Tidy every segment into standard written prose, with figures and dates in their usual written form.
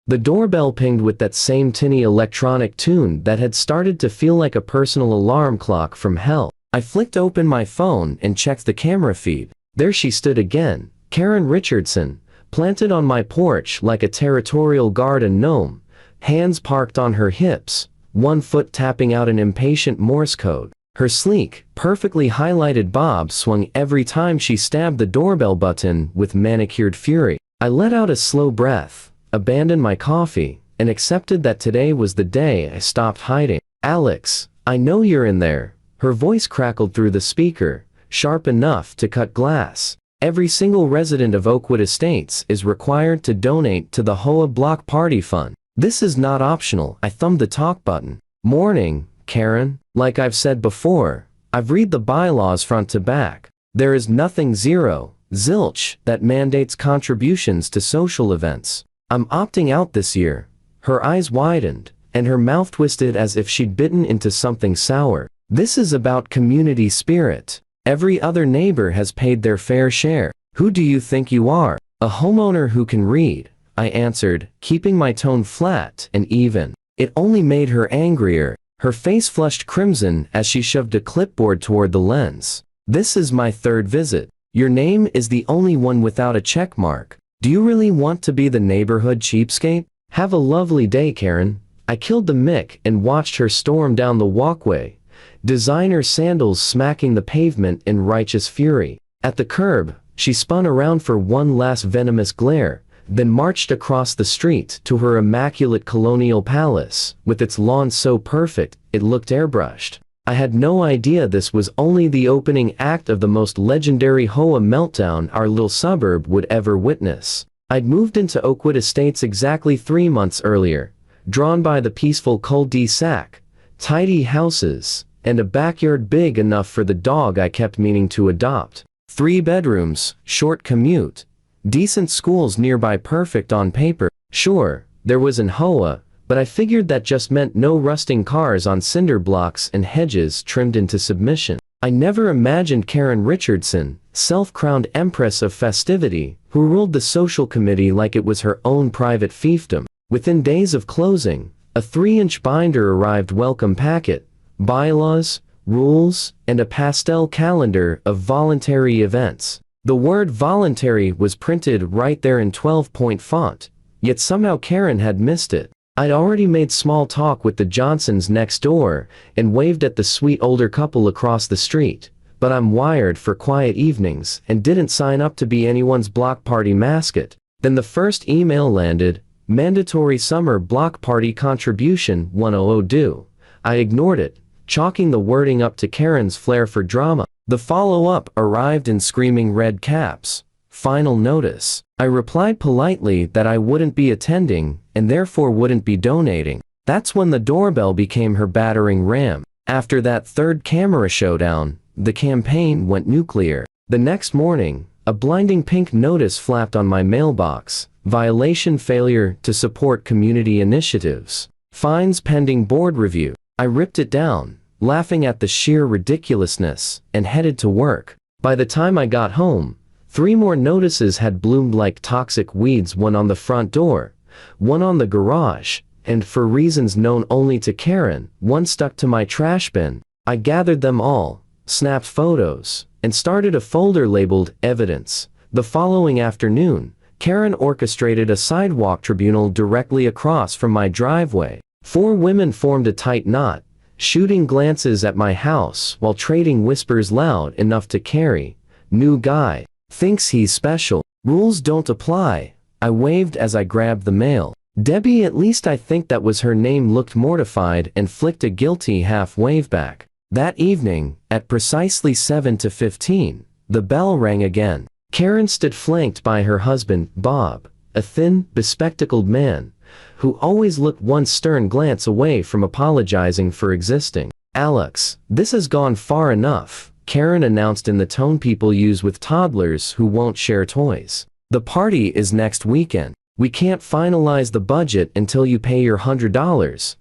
The doorbell pinged with that same tinny electronic tune that had started to feel like a personal alarm clock from hell. I flicked open my phone and checked the camera feed. There she stood again, Karen Richardson, planted on my porch like a territorial garden gnome, hands parked on her hips, one foot tapping out an impatient Morse code. Her sleek, perfectly highlighted bob swung every time she stabbed the doorbell button with manicured fury. I let out a slow breath, abandoned my coffee, and accepted that today was the day I stopped hiding. "Alex, I know you're in there." Her voice crackled through the speaker, sharp enough to cut glass. "Every single resident of Oakwood Estates is required to donate to the HOA Block Party Fund. This is not optional." I thumbed the talk button. "Morning, Karen. Like I've said before, I've read the bylaws front to back. There is nothing zilch that mandates contributions to social events. I'm opting out this year." Her eyes widened, and her mouth twisted as if she'd bitten into something sour. "This is about community spirit. Every other neighbor has paid their fair share. Who do you think you are?" "A homeowner who can read," I answered, keeping my tone flat and even. It only made her angrier. Her face flushed crimson as she shoved a clipboard toward the lens. "This is my third visit. Your name is the only one without a check mark. Do you really want to be the neighborhood cheapskate? Have a lovely day, Karen." I killed the mic and watched her storm down the walkway, designer sandals smacking the pavement in righteous fury. At the curb, she spun around for one last venomous glare, then marched across the street to her immaculate colonial palace, with its lawn so perfect, it looked airbrushed. I had no idea this was only the opening act of the most legendary HOA meltdown our little suburb would ever witness. I'd moved into Oakwood Estates exactly 3 months earlier, drawn by the peaceful cul-de-sac, tidy houses, and a backyard big enough for the dog I kept meaning to adopt. 3 bedrooms, short commute, decent schools nearby, perfect on paper. Sure, there was an HOA, but I figured that just meant no rusting cars on cinder blocks and hedges trimmed into submission. I never imagined Karen Richardson, self-crowned empress of festivity, who ruled the social committee like it was her own private fiefdom. Within days of closing, a 3-inch binder arrived, welcome packet, bylaws, rules, and a pastel calendar of voluntary events. The word voluntary was printed right there in 12-point font, yet somehow Karen had missed it. I'd already made small talk with the Johnsons next door and waved at the sweet older couple across the street, but I'm wired for quiet evenings and didn't sign up to be anyone's block party mascot. Then the first email landed, mandatory summer block party contribution 100 due. I ignored it, chalking the wording up to Karen's flair for drama. The follow-up arrived in screaming red caps. Final notice. I replied politely that I wouldn't be attending and therefore wouldn't be donating. That's when the doorbell became her battering ram. After that third camera showdown, the campaign went nuclear. The next morning, a blinding pink notice flapped on my mailbox. Violation: failure to support community initiatives. Fines pending board review. I ripped it down, laughing at the sheer ridiculousness, and headed to work. By the time I got home, 3 more notices had bloomed like toxic weeds, one on the front door, one on the garage, and for reasons known only to Karen, one stuck to my trash bin. I gathered them all, snapped photos, and started a folder labeled evidence. The following afternoon, Karen orchestrated a sidewalk tribunal directly across from my driveway. 4 women formed a tight knot, shooting glances at my house while trading whispers loud enough to carry. New guy. Thinks he's special. Rules don't apply. I waved as I grabbed the mail. Debbie, at least I think that was her name, looked mortified and flicked a guilty half wave back. That evening, at precisely 7:15, the bell rang again. Karen stood flanked by her husband, Bob, a thin, bespectacled man, who always looked one stern glance away from apologizing for existing. "Alex, this has gone far enough," Karen announced in the tone people use with toddlers who won't share toys. "The party is next weekend. We can't finalize the budget until you pay your $100.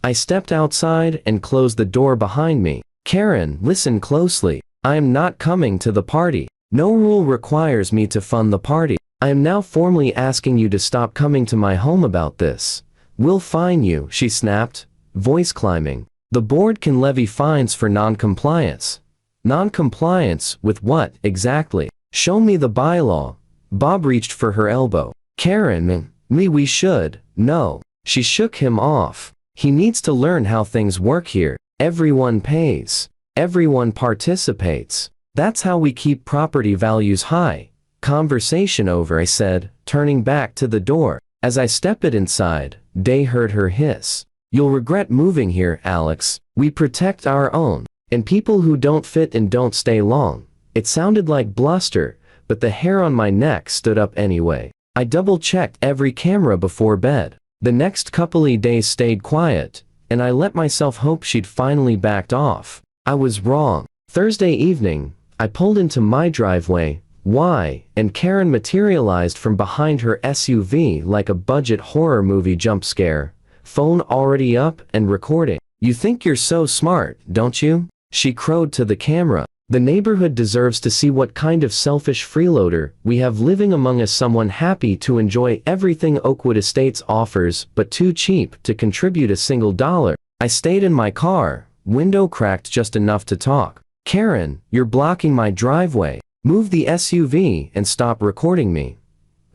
I stepped outside and closed the door behind me. "Karen, listen closely. I am not coming to the party. No rule requires me to fund the party. I am now formally asking you to stop coming to my home about this. We'll fine you, she snapped, voice climbing. The board can levy fines for non-compliance. Non-compliance with what, exactly? Show me the bylaw. Bob reached for her elbow. Karen, we should. No. She shook him off. He needs to learn how things work here. Everyone pays. Everyone participates. That's how we keep property values high. Conversation over, I said, turning back to the door. As I stepped inside, Day heard her hiss. You'll regret moving here, Alex. We protect our own. And people who don't fit and don't stay long. It sounded like bluster, but the hair on my neck stood up anyway. I double-checked every camera before bed. The next couple of days stayed quiet, and I let myself hope she'd finally backed off. I was wrong. Thursday evening, I pulled into my driveway, and Karen materialized from behind her SUV like a budget horror movie jump scare. Phone already up and recording. You think you're so smart, don't you? She crowed to the camera. The neighborhood deserves to see what kind of selfish freeloader we have living among us, someone happy to enjoy everything Oakwood Estates offers but too cheap to contribute a single dollar. I stayed in my car, window cracked just enough to talk. Karen, you're blocking my driveway. Move the SUV and stop recording me.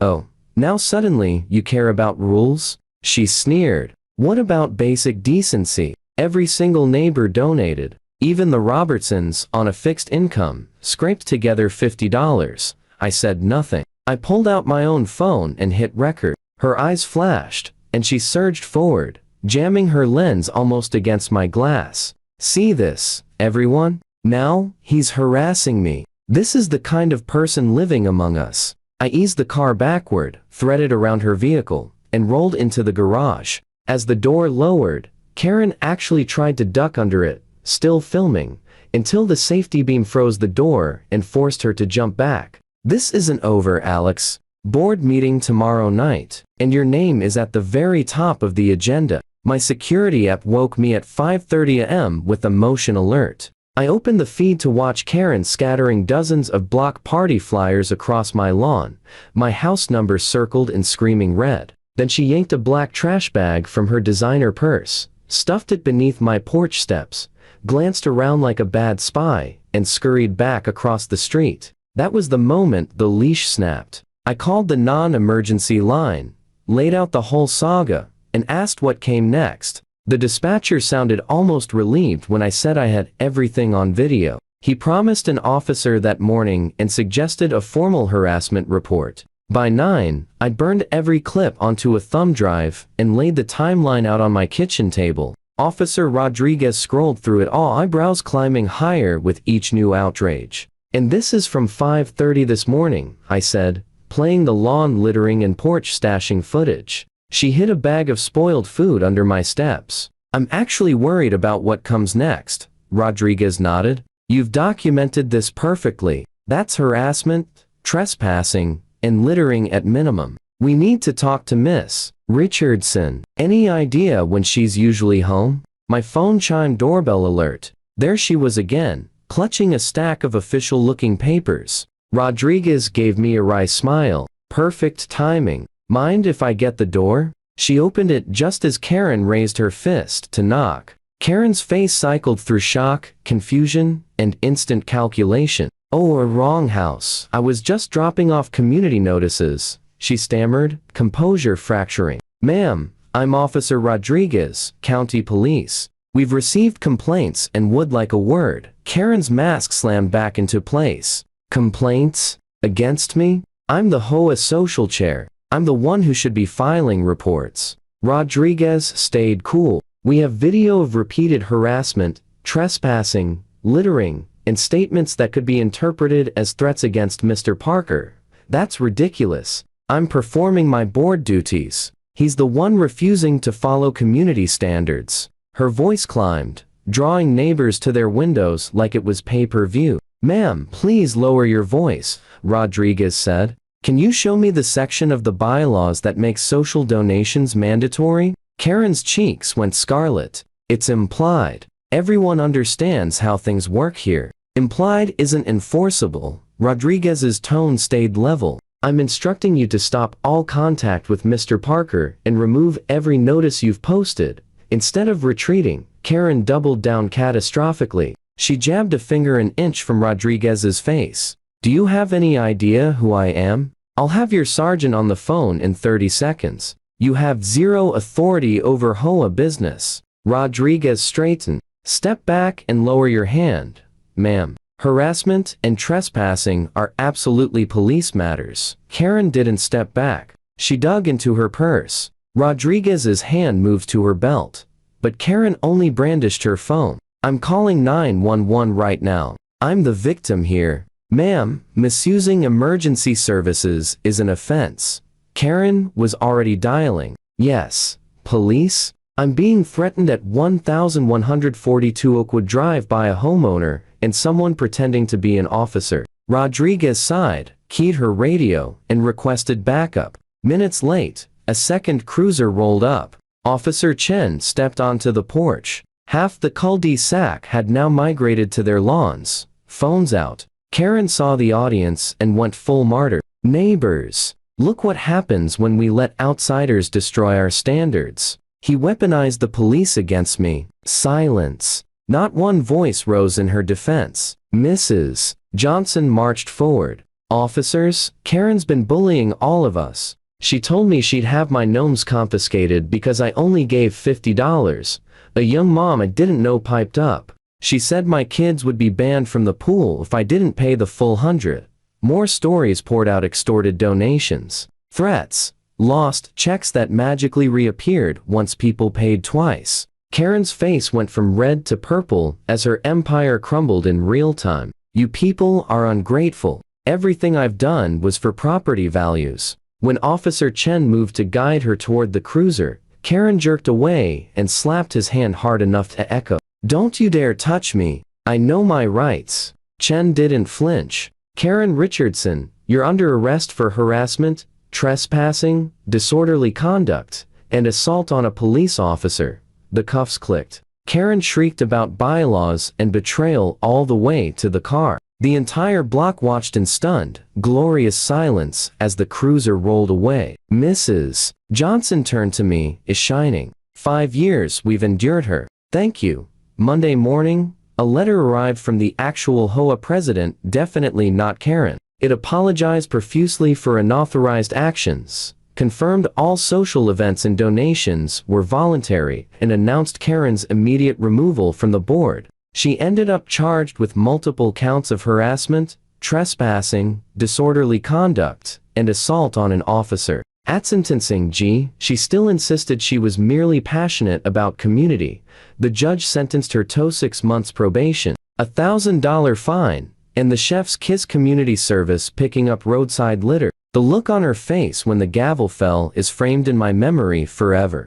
Oh, now suddenly you care about rules? She sneered. What about basic decency? Every single neighbor donated. Even the Robertsons, on a fixed income, scraped together $50. I said nothing. I pulled out my own phone and hit record. Her eyes flashed, and she surged forward, jamming her lens almost against my glass. See this, everyone? Now, he's harassing me. This is the kind of person living among us. I eased the car backward, threaded around her vehicle, and rolled into the garage. As the door lowered, Karen actually tried to duck under it, still filming, until the safety beam froze the door and forced her to jump back. This isn't over, Alex. Board meeting tomorrow night, and your name is at the very top of the agenda. My security app woke me at 5:30 a.m. with a motion alert. I opened the feed to watch Karen scattering dozens of block party flyers across my lawn, my house number circled in screaming red. Then she yanked a black trash bag from her designer purse, stuffed it beneath my porch steps, glanced around like a bad spy, and scurried back across the street. That was the moment the leash snapped. I called the non-emergency line, laid out the whole saga, and asked what came next. The dispatcher sounded almost relieved when I said I had everything on video. He promised an officer that morning and suggested a formal harassment report. By 9, I'd burned every clip onto a thumb drive and laid the timeline out on my kitchen table. Officer Rodriguez scrolled through it all, eyebrows climbing higher with each new outrage. And this is from 5:30 this morning, I said, playing the lawn littering and porch stashing footage. She hid a bag of spoiled food under my steps. I'm actually worried about what comes next. Rodriguez nodded. You've documented this perfectly. That's harassment, trespassing, and littering at minimum. We need to talk to Miss Richardson. Any idea when she's usually home? My phone chimed doorbell alert. There she was again, clutching a stack of official-looking papers. Rodriguez gave me a wry smile. Perfect timing. Mind if I get the door? She opened it just as Karen raised her fist to knock. Karen's face cycled through shock, confusion, and instant calculation. Oh, a wrong house. I was just dropping off community notices, she stammered, composure fracturing. Ma'am, I'm Officer Rodriguez, County Police. We've received complaints and would like a word. Karen's mask slammed back into place. Complaints? Against me? I'm the HOA social chair. I'm the one who should be filing reports. Rodriguez stayed cool. We have video of repeated harassment, trespassing, littering, and statements that could be interpreted as threats against Mr. Parker. That's ridiculous. I'm performing my board duties. He's the one refusing to follow community standards. Her voice climbed, drawing neighbors to their windows like it was pay-per-view. Ma'am, please lower your voice, Rodriguez said. Can you show me the section of the bylaws that makes social donations mandatory? Karen's cheeks went scarlet. It's implied. Everyone understands how things work here. Implied isn't enforceable. Rodriguez's tone stayed level. I'm instructing you to stop all contact with Mr. Parker and remove every notice you've posted." Instead of retreating, Karen doubled down catastrophically. She jabbed a finger an inch from Rodriguez's face. "Do you have any idea who I am? I'll have your sergeant on the phone in 30 seconds. You have zero authority over HOA business." Rodriguez straightened. "Step back and lower your hand, ma'am. Harassment and trespassing are absolutely police matters." Karen didn't step back. She dug into her purse. Rodriguez's hand moved to her belt. But Karen only brandished her phone. "I'm calling 911 right now. I'm the victim here. Ma'am, misusing emergency services is an offense." Karen was already dialing. "Yes, police? I'm being threatened at 1142 Oakwood Drive by a homeowner and someone pretending to be an officer." Rodriguez sighed, keyed her radio, and requested backup. Minutes late, a second cruiser rolled up. Officer Chen stepped onto the porch. Half the cul-de-sac had now migrated to their lawns, phones out. Karen saw the audience and went full martyr. "Neighbors, look what happens when we let outsiders destroy our standards. He weaponized the police against me." Silence. Not one voice rose in her defense. Mrs. Johnson marched forward. "Officers, Karen's been bullying all of us. She told me she'd have my gnomes confiscated because I only gave $50. A young mom I didn't know piped up. She said my kids would be banned from the pool if I didn't pay the full 100. More stories poured out, extorted donations, threats, lost checks that magically reappeared once people paid twice." Karen's face went from red to purple as her empire crumbled in real time. "You people are ungrateful. Everything I've done was for property values." When Officer Chen moved to guide her toward the cruiser, Karen jerked away and slapped his hand hard enough to echo. "Don't you dare touch me. I know my rights." Chen didn't flinch. "Karen Richardson, you're under arrest for harassment, trespassing, disorderly conduct, and assault on a police officer." The cuffs clicked. Karen shrieked about bylaws and betrayal all the way to the car. The entire block watched in stunned, glorious silence as the cruiser rolled away. Mrs. Johnson turned to me, is shining. 5 years we've endured her. Thank you. Monday morning, a letter arrived from the actual HOA president, definitely not Karen. It apologized profusely for unauthorized actions, confirmed all social events and donations were voluntary, and announced Karen's immediate removal from the board. She ended up charged with multiple counts of harassment, trespassing, disorderly conduct, and assault on an officer. At sentencing, she still insisted she was merely passionate about community. The judge sentenced her to 6 months probation, a $1,000 fine, and the Chef's Kiss community service picking up roadside litter. The look on her face when the gavel fell is framed in my memory forever.